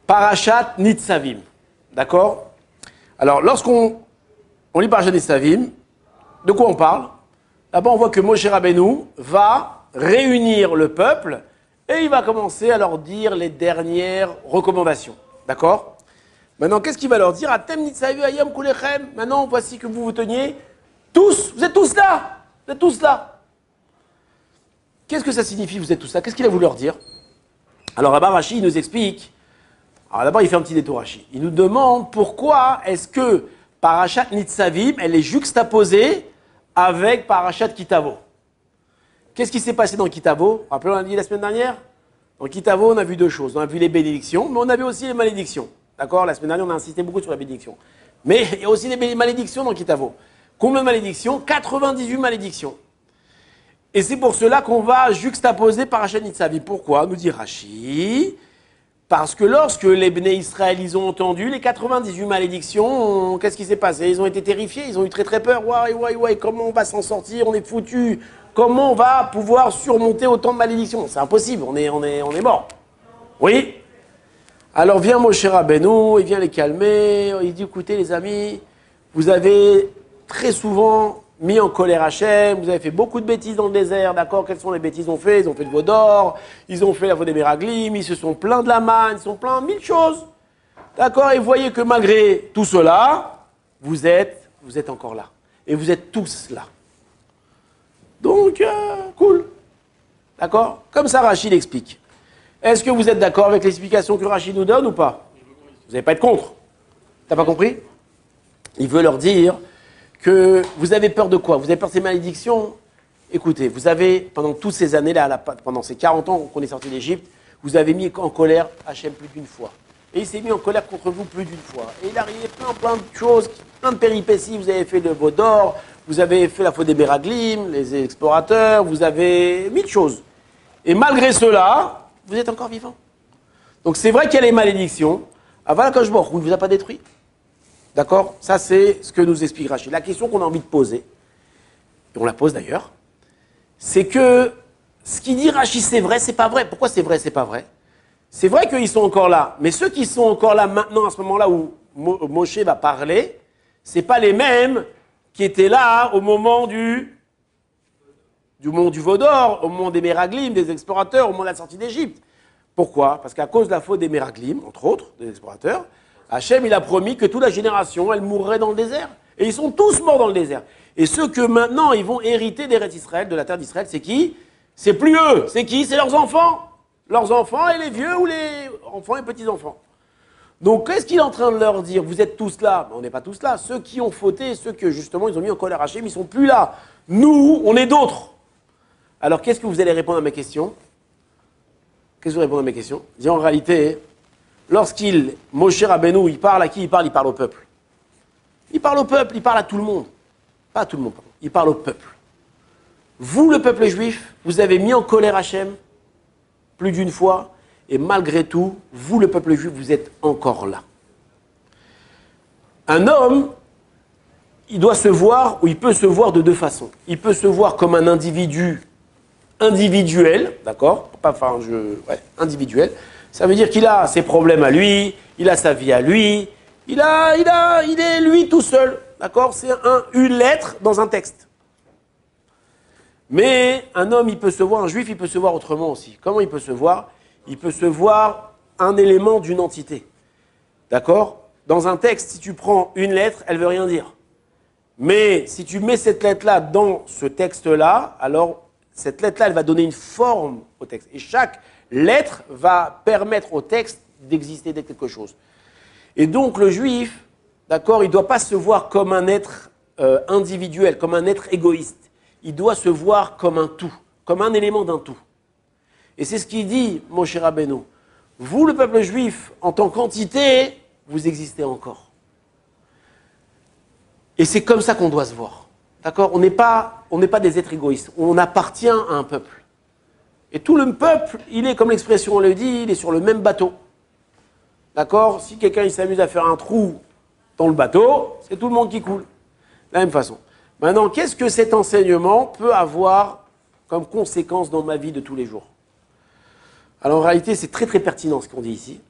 Parashat Nitzavim. D'accord? Alors, lorsqu'on lit Parashat Nitzavim, de quoi on parle? D'abord, on voit que Moshe Rabbeinu va réunir le peuple et il va commencer à leur dire les dernières recommandations. D'accord? Maintenant, qu'est-ce qu'il va leur dire? Atem Nitzavim Ayam Kulechem. Maintenant, voici que vous vous teniez tous. Vous êtes tous là. Vous êtes tous là. Qu'est-ce que ça signifie, vous êtes tous là? Qu'est-ce qu'il a voulu leur dire? Alors, là-bas, Rashi, il nous explique. Alors, d'abord, il fait un petit détour, Rashi. Il nous demande pourquoi est-ce que Parashat Nitzavim, elle est juxtaposée avec Parashat Kitavo. Qu'est-ce qui s'est passé dans Kitavo? Rappelez, on a dit la semaine dernière. Dans Kitavo, on a vu deux choses. On a vu les bénédictions, mais on a vu aussi les malédictions. D'accord? La semaine dernière, on a insisté beaucoup sur la bénédiction. Mais il y a aussi des malédictions dans Kitavo. Combien de malédictions? 98 malédictions. Et c'est pour cela qu'on va juxtaposer Parashat Nitzavim. Pourquoi? Nous dit Rashi. Parce que lorsque les Bnei Israël, ils ont entendu les 98 malédictions, qu'est-ce qui s'est passé? Ils ont été terrifiés, ils ont eu très très peur. Ouais, comment on va s'en sortir? On est foutus. Comment on va pouvoir surmonter autant de malédictions? C'est impossible, on est mort. Oui? Alors vient Moshe Rabbeinu, il vient les calmer, il dit, écoutez les amis, vous avez très souvent mis en colère Hachem, vous avez fait beaucoup de bêtises dans le désert, d'accord? Quelles sont les bêtises qu'ils ont fait? Ils ont fait le veau d'or, ils ont fait la faute des Meraglim, ils se sont plaints de la manne, ils se sont plaints de mille choses. D'accord? Et vous voyez que malgré tout cela, vous êtes encore là. Et vous êtes tous là. Donc, cool. D'accord? Comme ça, Rachid explique. Est-ce que vous êtes d'accord avec l'explication que Rachid nous donne ou pas? Vous n'allez pas être contre. T'as pas compris? Il veut leur dire que vous avez peur de quoi? Vous avez peur de ces malédictions? Écoutez, vous avez, pendant toutes ces années-là, pendant ces 40 ans qu'on est sorti d'Égypte, vous avez mis en colère Hachem plus d'une fois. Et il s'est mis en colère contre vous plus d'une fois. Et il arrivait plein de choses, plein de péripéties. Vous avez fait le veau d'or, vous avez fait la faute des Meraglim, les explorateurs, vous avez mille choses. Et malgré cela, vous êtes encore vivant. Donc c'est vrai qu'il y a les malédictions. Aval Akadosh Baruch Hu ne vous a pas détruit. D'accord? Ça, c'est ce que nous explique Rachid. La question qu'on a envie de poser, et on la pose d'ailleurs, c'est que ce qu'il dit Rachid, c'est vrai, c'est pas vrai. Pourquoi c'est vrai, c'est pas vrai? C'est vrai qu'ils sont encore là. Mais ceux qui sont encore là maintenant, à ce moment-là où Moshe va parler, c'est pas les mêmes qui étaient là au moment du veau d'or, au moment des Meraglim, des explorateurs, au moment de la sortie d'Égypte. Pourquoi? Parce qu'à cause de la faute des Meraglim, entre autres, des explorateurs, Hachem, il a promis que toute la génération, elle mourrait dans le désert. Et ils sont tous morts dans le désert. Et ceux que maintenant, ils vont hériter d'Eretz Israël, de la terre d'Israël, c'est qui? C'est plus eux. C'est qui? C'est leurs enfants. Leurs enfants et les vieux ou les enfants et petits-enfants. Donc, qu'est-ce qu'il est en train de leur dire? Vous êtes tous là. Ben, on n'est pas tous là. Ceux qui ont fauté, ceux que justement, ils ont mis en colère Hachem, ils ne sont plus là. Nous, on est d'autres. Alors, qu'est-ce que vous allez répondre à mes questions? Qu'est-ce que vous répondez à mes questions? Dis en réalité, Moshe Rabbeinu, il parle à qui? Il parle au peuple. Il parle au peuple, il parle à tout le monde. Pas à tout le monde, pardon. Il parle au peuple. Vous, le peuple juif, vous avez mis en colère Hachem plus d'une fois, et malgré tout, vous, le peuple juif, vous êtes encore là. Un homme, il doit se voir, ou il peut se voir de deux façons. Il peut se voir comme un individu individuel, d'accord? Individuel. Ça veut dire qu'il a ses problèmes à lui, il a sa vie à lui, il est lui tout seul, d'accord? C'est une lettre dans un texte. Mais un homme, il peut se voir, un juif, il peut se voir autrement aussi. Comment il peut se voir? Il peut se voir un élément d'une entité. D'accord? Dans un texte, si tu prends une lettre, elle ne veut rien dire. Mais si tu mets cette lettre-là dans ce texte-là, alors cette lettre-là, elle va donner une forme au texte. Et chaque lettre va permettre au texte d'exister de quelque chose. Et donc le juif, d'accord, il ne doit pas se voir comme un être individuel, comme un être égoïste. Il doit se voir comme un tout, comme un élément d'un tout. Et c'est ce qu'il dit, Moshe Rabbeinu. Vous, le peuple juif, en tant qu'entité, vous existez encore. Et c'est comme ça qu'on doit se voir. D'accord? On n'est pas des êtres égoïstes. On appartient à un peuple. Et tout le peuple, il est, comme l'expression le dit, il est sur le même bateau. D'accord? Si quelqu'un il s'amuse à faire un trou dans le bateau, c'est tout le monde qui coule. De la même façon. Maintenant, qu'est-ce que cet enseignement peut avoir comme conséquence dans ma vie de tous les jours? Alors en réalité, c'est très très pertinent ce qu'on dit ici.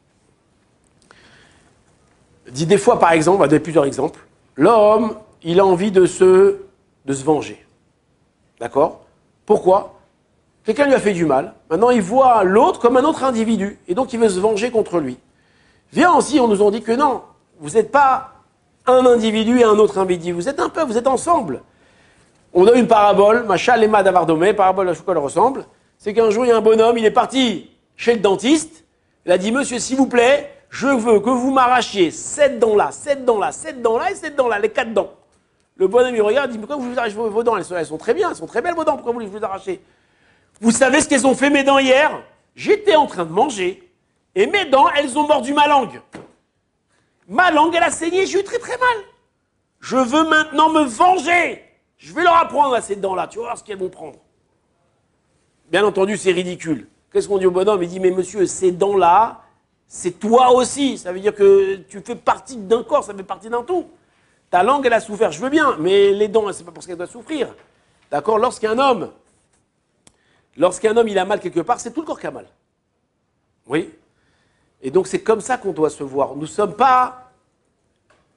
dit des fois, par exemple, on va donner plusieurs exemples, l'homme, il a envie de se venger. D'accord? Pourquoi? Quelqu'un lui a fait du mal. Maintenant, il voit l'autre comme un autre individu. Et donc, il veut se venger contre lui. Viens aussi, on nous a dit que non, vous n'êtes pas un individu et un autre individu. Vous êtes un peuple, vous êtes ensemble. On a une parabole, Machal Lema Davardomé, parabole à quoi elle ressemble. C'est qu'un jour, il y a un bonhomme, il est parti chez le dentiste. Il a dit, monsieur, s'il vous plaît, je veux que vous m'arrachiez cette dent-là, cette dent-là, cette dent-là et cette dent-là, les 4 dents. Le bonhomme, il regarde, il dit, pourquoi vous arrachez vos dents? Elles sont très bien, elles sont très belles vos dents, pourquoi vous les arrachez? Vous savez ce qu'elles ont fait mes dents hier? J'étais en train de manger et mes dents, elles ont mordu ma langue. Ma langue, elle a saigné, j'ai eu très très mal. Je veux maintenant me venger. Je vais leur apprendre à ces dents-là, tu vas voir ce qu'elles vont prendre. Bien entendu, c'est ridicule. Qu'est-ce qu'on dit au bonhomme? Il dit, mais monsieur, ces dents-là, c'est toi aussi. Ça veut dire que tu fais partie d'un corps, ça fait partie d'un tout. Ta langue, elle a souffert, je veux bien, mais les dents, c'est pas parce qu'elle doit souffrir. D'accord? Lorsqu'un homme, il a mal quelque part, c'est tout le corps qui a mal. Oui? Et donc, c'est comme ça qu'on doit se voir. Nous ne sommes pas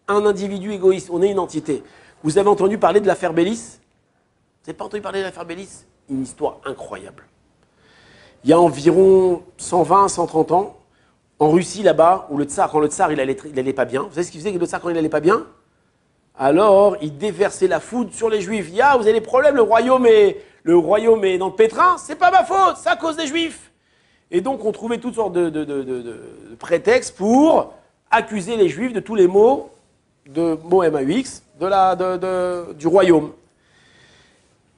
un individu égoïste, on est une entité. Vous avez entendu parler de l'affaire Bélis? Vous n'avez pas entendu parler de l'affaire Bélis? Une histoire incroyable. Il y a environ 120, 130 ans, en Russie, là-bas, où quand le tsar il allait pas bien, vous savez ce qu'il faisait le tsar quand il allait pas bien? Alors, il déversait la foudre sur les Juifs. Il dit, ah, vous avez des problèmes, le royaume est dans le pétrin, c'est pas ma faute, c'est à cause des Juifs. Et donc, on trouvait toutes sortes de prétextes pour accuser les Juifs de tous les maux, maux MAUX, du royaume.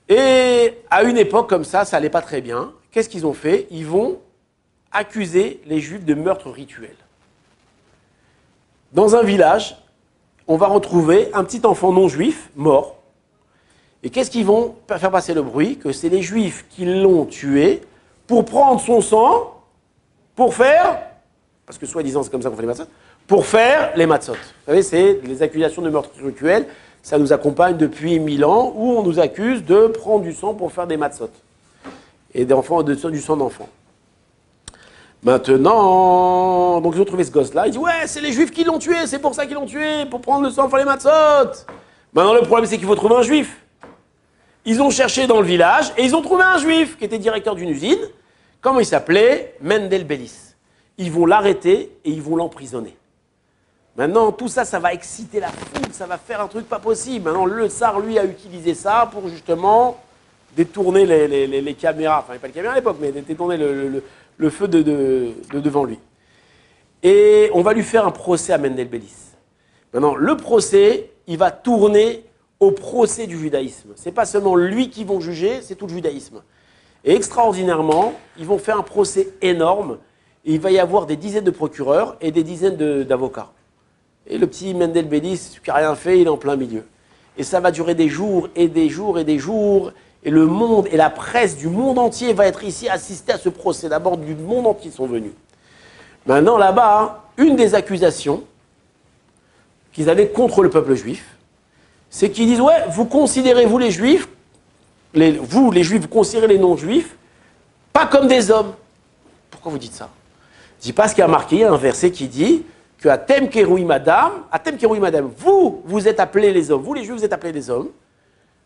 Et à une époque comme ça allait pas très bien. Qu'est-ce qu'ils ont fait? Ils vont accuser les Juifs de meurtre rituel. Dans un village, on va retrouver un petit enfant non juif mort. Et qu'est-ce qu'ils vont faire passer le bruit? Que c'est les Juifs qui l'ont tué pour prendre son sang, pour faire, parce que soi-disant c'est comme ça qu'on fait les matzot, pour faire les matzot. Vous savez, c'est les accusations de meurtre rituel. Ça nous accompagne depuis 1000 ans, où on nous accuse de prendre du sang pour faire des matzot. Et du sang d'enfants. Maintenant, donc ils ont trouvé ce gosse-là, il dit, ouais, c'est les Juifs qui l'ont tué, c'est pour ça qu'ils l'ont tué, pour prendre le sang, pour faire les matzot. Maintenant, le problème, c'est qu'il faut trouver un Juif. Ils ont cherché dans le village, et ils ont trouvé un Juif, qui était directeur d'une usine. Comment il s'appelait? Mendel Bélis. Ils vont l'arrêter, et ils vont l'emprisonner. Maintenant, tout ça, ça va exciter la foule, ça va faire un truc pas possible. Maintenant, le tsar, lui, a utilisé ça pour justement détourner les caméras, enfin, pas les caméras à l'époque, mais détourner le feu de devant lui. Et on va lui faire un procès à Mendel Bélis. Maintenant, le procès, il va tourner au procès du judaïsme. C'est pas seulement lui qui vont juger, c'est tout le judaïsme. Et extraordinairement, ils vont faire un procès énorme, et il va y avoir des dizaines de procureurs et des dizaines d'avocats. Et le petit Mendel Bélis, qui n'a rien fait, il est en plein milieu. Et ça va durer des jours et des jours et des jours. Et le monde et la presse du monde entier va être ici assister à ce procès. D'abord, du monde entier sont venus. Maintenant, là-bas, une des accusations qu'ils avaient contre le peuple juif, c'est qu'ils disent, ouais, vous considérez, vous les juifs, vous les juifs, vous considérez les non-juifs, pas comme des hommes. Pourquoi vous dites ça? Je dis parce qu'il y a marqué, il y a un verset qui dit que Atem Keroui Madame, vous êtes appelés les hommes, vous les juifs, vous êtes appelés les hommes,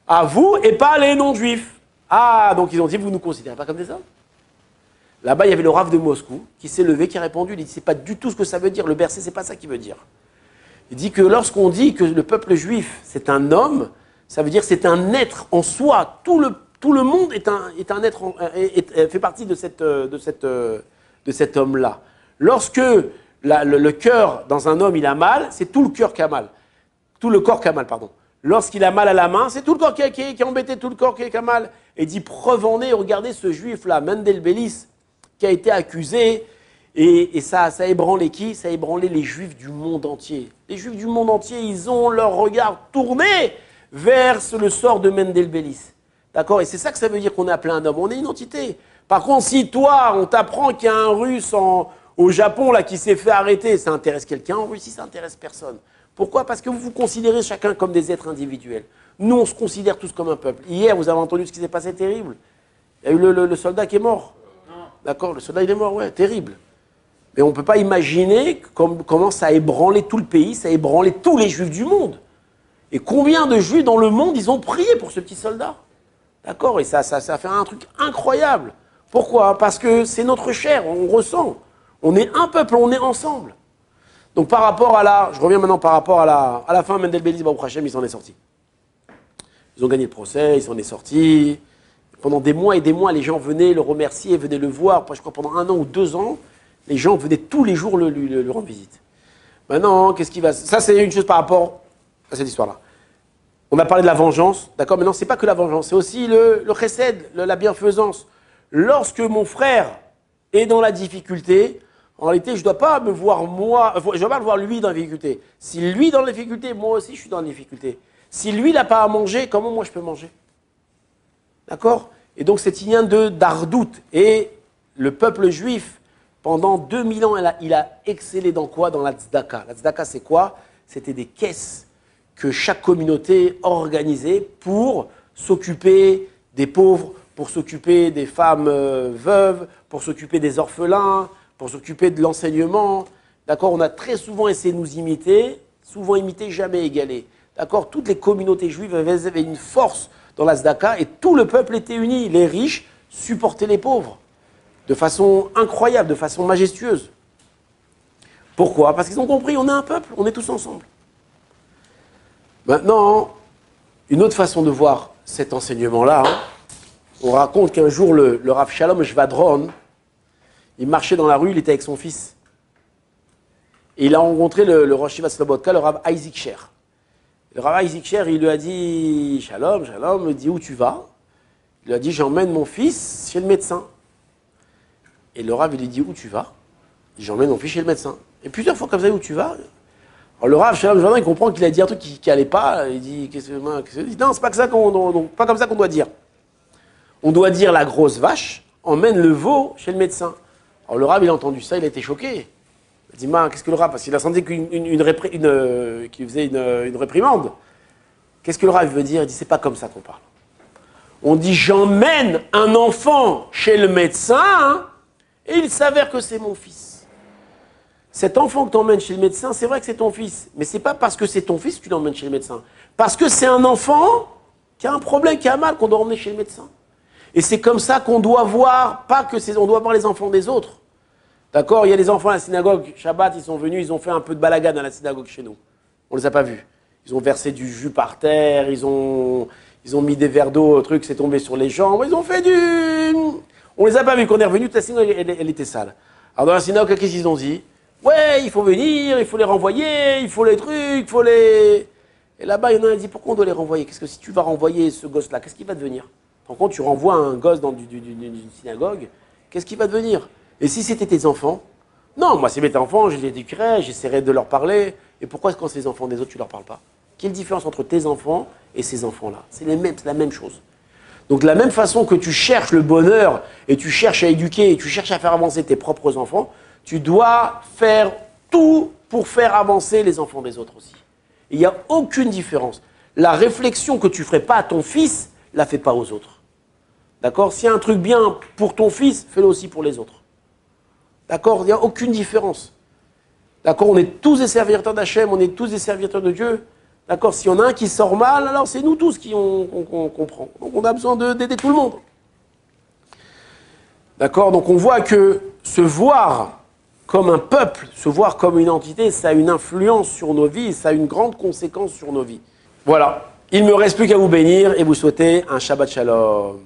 à vous et pas les non-juifs. Ah, donc ils ont dit, vous ne nous considérez pas comme des hommes? Là-bas, il y avait le Rav de Moscou qui s'est levé, qui a répondu, il dit, c'est pas du tout ce que ça veut dire, le verset, c'est pas ça qu'il veut dire. Il dit que lorsqu'on dit que le peuple juif, c'est un homme, ça veut dire que c'est un être en soi, tout le monde est un être, fait partie de cet homme-là. Lorsque le cœur dans un homme, il a mal, c'est tout le cœur qui a mal. Tout le corps qui a mal, pardon. Lorsqu'il a mal à la main, c'est tout le corps qui est embêté, tout le corps qui a mal. Et il dit, preuve en est, regardez ce juif-là, Mendel Bélis, qui a été accusé, et ça a ébranlé qui? Ça a ébranlé les juifs du monde entier. Les juifs du monde entier, ils ont leur regard tourné vers le sort de Mendel Bélis. D'accord? Et c'est ça que ça veut dire qu'on est appelé un homme. On est une entité. Par contre, si toi, on t'apprend qu'il y a un Russe au Japon là, qui s'est fait arrêter, ça intéresse quelqu'un. En Russie, ça intéresse personne. Pourquoi? Parce que vous vous considérez chacun comme des êtres individuels. Nous, on se considère tous comme un peuple. Hier, vous avez entendu ce qui s'est passé, terrible. Il y a eu le soldat qui est mort. D'accord? Le soldat, il est mort, ouais, terrible. Mais on ne peut pas imaginer comment ça a ébranlé tout le pays, ça a ébranlé tous les juifs du monde. Et combien de juifs dans le monde, ils ont prié pour ce petit soldat. D'accord? Et ça fait un truc incroyable. Pourquoi? Parce que c'est notre chair, on ressent. On est un peuple, on est ensemble. Donc par rapport à je reviens maintenant par rapport à la fin, Mendel Béliz, Baruch Hashem, il s'en est sorti. Ils ont gagné le procès, il s'en est sorti. Pendant des mois et des mois, les gens venaient le remercier, venaient le voir. Je crois pendant 1 an ou 2 ans, les gens venaient tous les jours lui rendre visite. Maintenant, qu'est-ce qui va... Ça, c'est une chose par rapport à cette histoire-là. On a parlé de la vengeance, d'accord? Maintenant, c'est pas que la vengeance, c'est aussi le chesed, la bienfaisance. Lorsque mon frère est dans la difficulté, en réalité, je ne dois pas me voir moi, je ne dois pas le voir lui dans la difficulté. Si lui est dans la difficulté, moi aussi je suis dans la difficulté. Si lui n'a pas à manger, comment moi je peux manger? D'accord? Et donc c'est une d'ardout. Et le peuple juif, pendant 2000 ans, il a excellé dans quoi? Dans la tzedaka. La tzedaka, c'est quoi? C'était des caisses que chaque communauté organisait pour s'occuper des pauvres, pour s'occuper des femmes veuves, pour s'occuper des orphelins, pour s'occuper de l'enseignement. D'accord? On a très souvent essayé de nous imiter, souvent imité, jamais égalé. D'accord? Toutes les communautés juives avaient une force dans la tzedaka et tout le peuple était uni. Les riches supportaient les pauvres de façon incroyable, de façon majestueuse. Pourquoi? Parce qu'ils ont compris, on est un peuple, on est tous ensemble. Maintenant, une autre façon de voir cet enseignement-là, on raconte qu'un jour le Rav Shalom Shvadron, il marchait dans la rue, il était avec son fils. Et il a rencontré le Rosh Yeshiva Slobodka, le Rav Isaac Sher. Le Rav Isaac Sher, il lui a dit « Shalom, Shalom, il me dit où tu vas ?» Il lui a dit « J'emmène mon fils chez le médecin. » Et le Rav, il lui dit « Où tu vas ?» Il dit « J'emmène mon fils chez le médecin. » Et plusieurs fois comme ça, « Où tu vas ?» Alors le Rav Shalom Shalom, il comprend qu'il a dit un truc qui n'allait pas. Il dit « Qu'est-ce que dit Non, c'est pas pas comme ça qu'on doit dire. On doit dire la grosse vache emmène le veau chez le médecin. » Alors le Rav, il a entendu ça, il a été choqué. Il a dit, qu'est-ce que le Rav? Parce qu'il a senti qu'il faisait une réprimande. Qu'est-ce que le Rav veut dire? Il dit, c'est pas comme ça qu'on parle. On dit, j'emmène un enfant chez le médecin et il s'avère que c'est mon fils. Cet enfant que tu emmènes chez le médecin, c'est vrai que c'est ton fils. Mais c'est pas parce que c'est ton fils que tu l'emmènes chez le médecin. Parce que c'est un enfant qui a un problème, qui a mal, qu'on doit emmener chez le médecin. Et c'est comme ça qu'on doit voir, on doit voir les enfants des autres. D'accord? Il y a des enfants à la synagogue, Shabbat, ils sont venus, ils ont fait un peu de balagan à la synagogue chez nous. On ne les a pas vus. Ils ont versé du jus par terre, ils ont mis des verres d'eau, truc, c'est tombé sur les jambes, ils ont fait On les a pas vus. Quand on est revenu, toute la synagogue, elle était sale. Alors dans la synagogue, qu'est-ce qu'ils ont dit? Ouais, il faut venir, il faut les renvoyer, il faut les trucs, il faut les... Et là-bas, il y en a un qui dit, pourquoi on doit les renvoyer? Qu'est-ce que si tu vas renvoyer ce gosse-là, qu'est-ce qu'il va devenir? Par contre, tu renvoies un gosse dans d'une synagogue, qu'est-ce qu'il va devenir? Et si c'était tes enfants? Non, moi, c'est mes enfants, je les éduquerais, j'essaierais de leur parler. Et pourquoi, quand c'est les enfants des autres, tu ne leur parles pas? Quelle différence entre tes enfants et ces enfants-là? C'est la même chose. Donc, de la même façon que tu cherches le bonheur et tu cherches à éduquer et tu cherches à faire avancer tes propres enfants, tu dois faire tout pour faire avancer les enfants des autres aussi. Il n'y a aucune différence. La réflexion que tu ne ferais pas à ton fils, ne la fais pas aux autres. D'accord? S'il y a un truc bien pour ton fils, fais-le aussi pour les autres. D'accord? Il n'y a aucune différence. D'accord? On est tous des serviteurs d'Hachem, on est tous des serviteurs de Dieu. D'accord? S'il y en a un qui sort mal, alors c'est nous tous qu'on comprend. Donc on a besoin d'aider tout le monde. D'accord? Donc on voit que se voir comme un peuple, se voir comme une entité, ça a une influence sur nos vies, ça a une grande conséquence sur nos vies. Voilà. Il ne me reste plus qu'à vous bénir et vous souhaiter un Shabbat Shalom.